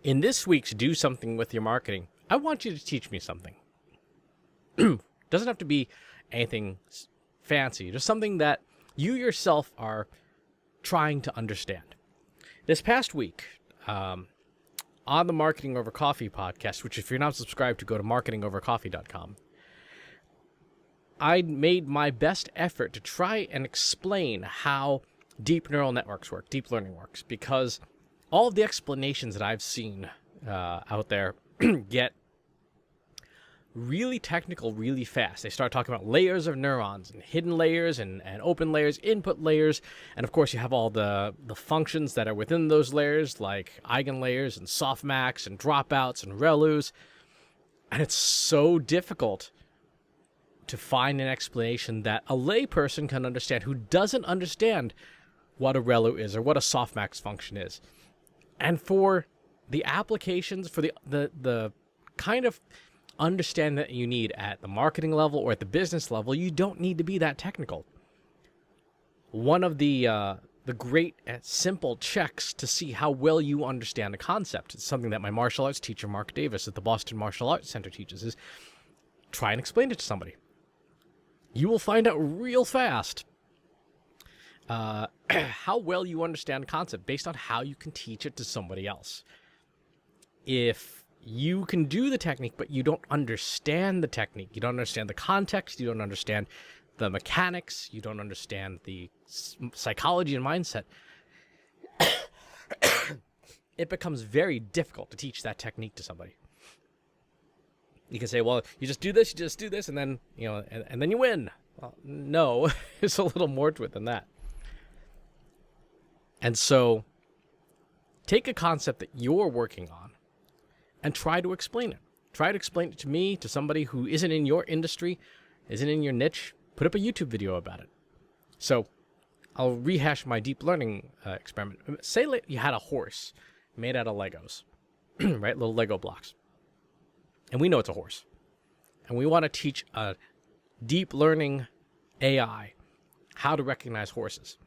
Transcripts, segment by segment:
In this week's Do Something With Your Marketing, I want you to teach me something. Doesn't have to be anything fancy, just something that you yourself are trying to understand. This past week, on the Marketing Over Coffee podcast, which if you're not subscribed to, go to marketingovercoffee.com, I made my best effort to try and explain how deep neural networks work, deep learning works, because all of the explanations that I've seen out there get really technical really fast. They start talking about layers of neurons and hidden layers and open layers, input layers, and of course you have all the functions that are within those layers, like eigenlayers and softmax and dropouts and ReLUs, and it's so difficult to find an explanation that a layperson can understand who doesn't understand what a ReLU is or what a softmax function is. And for the applications, for the kind of understanding that you need at the marketing level or at the business level, you don't need to be that technical. One of the great simple checks to see how well you understand a concept, it's something that my martial arts teacher, Mark Davis, at the Boston Martial Arts Center teaches, is try and explain it to somebody. You will find out real fast how well you understand a concept based on how you can teach it to somebody else. If you can do the technique, but you don't understand the technique, you don't understand the context, you don't understand the mechanics, you don't understand the psychology and mindset, it becomes very difficult to teach that technique to somebody. You can say, well, you just do this, and then, and then you win. Well, no, there's a little more to it than that. And so take a concept that you're working on and try to explain it. Try to explain it to me, to somebody who isn't in your industry, isn't in your niche. Put up a YouTube video about it. So I'll rehash my deep learning experiment. Say you had a horse made out of Legos, right? Little Lego blocks. And we know it's a horse. And we want to teach a deep learning AI how to recognize horses.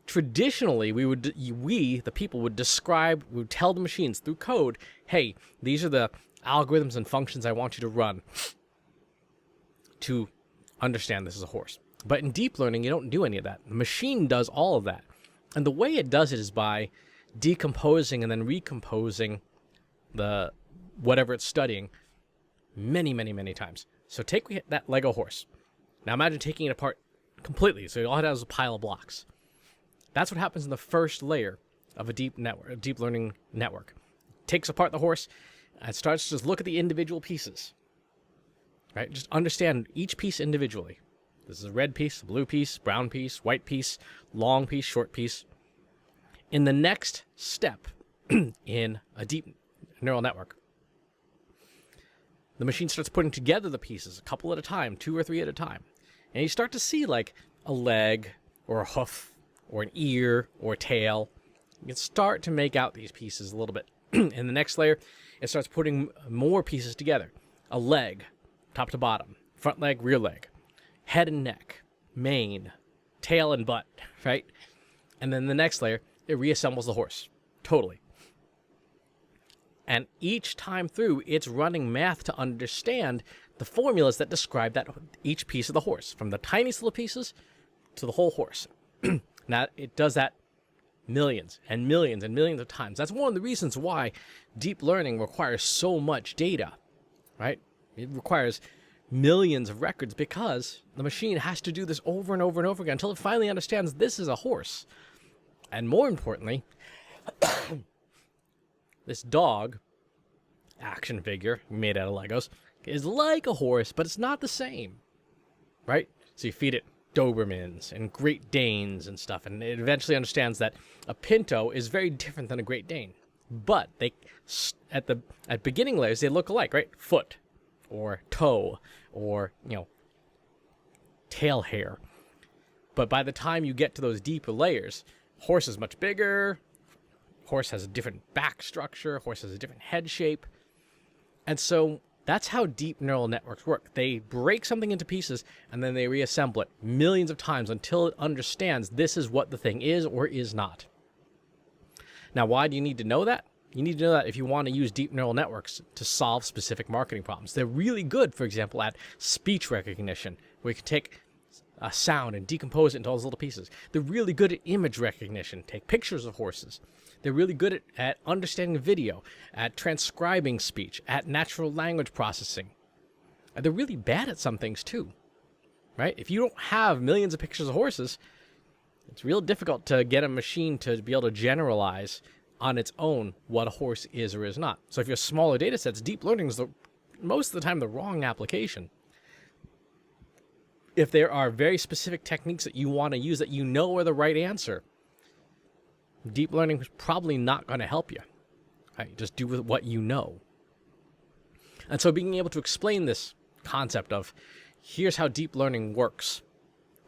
Traditionally, the people would tell the machines through code, hey, these are the algorithms and functions I want you to run to understand this is a horse. But in deep learning, you don't do any of that. The machine does all of that. And the way it does it is by decomposing and then recomposing the whatever it's studying many, many, many times. So take that Lego horse. Now imagine taking it apart completely. So all it has is a pile of blocks. That's what happens in the first layer of a deep learning network. Takes apart the horse and starts to just look at the individual pieces. Right? Just understand each piece individually. This is a red piece, a blue piece, brown piece, white piece, long piece, short piece. In the next step in a deep neural network, the machine starts putting together the pieces a couple at a time, 2 or 3 at a time. And you start to see like a leg or a hoof or an ear or a tail. You can start to make out these pieces a little bit. In the next layer, it starts putting more pieces together. A leg, top to bottom, front leg, rear leg, head and neck, mane, tail and butt, right? And then the next layer, it reassembles the horse, totally. And each time through, it's running math to understand the formulas that describe each piece of the horse, from the tiniest little pieces to the whole horse. Now, it does that millions and millions and millions of times. That's one of the reasons why deep learning requires so much data, right? It requires millions of records because the machine has to do this over and over and over again until it finally understands this is a horse. And more importantly, this dog action figure made out of Legos is like a horse, but it's not the same, right? So you feed it Dobermans and Great Danes and stuff, and it eventually understands that a Pinto is very different than a Great Dane. But they, at beginning layers, they look alike, right? Foot, or toe, or tail hair. But by the time you get to those deeper layers, horse is much bigger. Horse has a different back structure. Horse has a different head shape. And so that's how deep neural networks work. They break something into pieces, and then they reassemble it millions of times until it understands this is what the thing is or is not. Now, why do you need to know that? You need to know that if you want to use deep neural networks to solve specific marketing problems. They're really good, for example, at speech recognition, where you can take a sound and decompose it into all those little pieces. They're really good at image recognition, take pictures of horses. They're really good at understanding video, at transcribing speech, at natural language processing. And they're really bad at some things too, right? If you don't have millions of pictures of horses, it's real difficult to get a machine to be able to generalize on its own what a horse is or is not. So if you have smaller data sets, deep learning is most of the time the wrong application. If there are very specific techniques that you want to use that you know are the right answer, deep learning is probably not going to help you. Right? Just do with what you know. And so being able to explain this concept of here's how deep learning works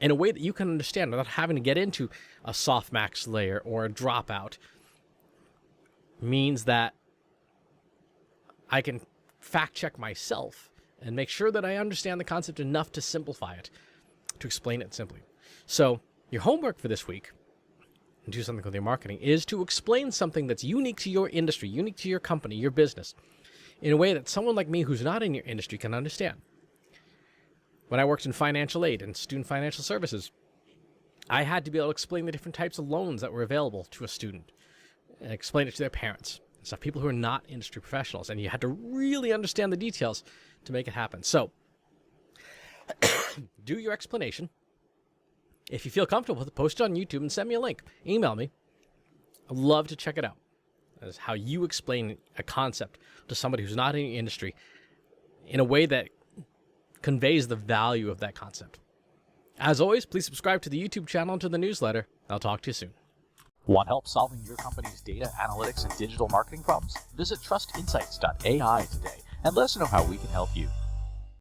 in a way that you can understand without having to get into a softmax layer or a dropout means that I can fact check myself and make sure that I understand the concept enough to simplify it, to explain it simply. So your homework for this week, and do something with your marketing, is to explain something that's unique to your industry, unique to your company, your business, in a way that someone like me who's not in your industry can understand. When I worked in financial aid and student financial services, I had to be able to explain the different types of loans that were available to a student and explain it to their parents. Stuff, people who are not industry professionals, and you had to really understand the details to make it happen. So, do your explanation. If you feel comfortable with it, post it on YouTube and send me a link. Email me. I'd love to check it out. That's how you explain a concept to somebody who's not in the industry in a way that conveys the value of that concept. As always, please subscribe to the YouTube channel and to the newsletter. I'll talk to you soon. Want help solving your company's data analytics and digital marketing problems? Visit trustinsights.ai today and let us know how we can help you.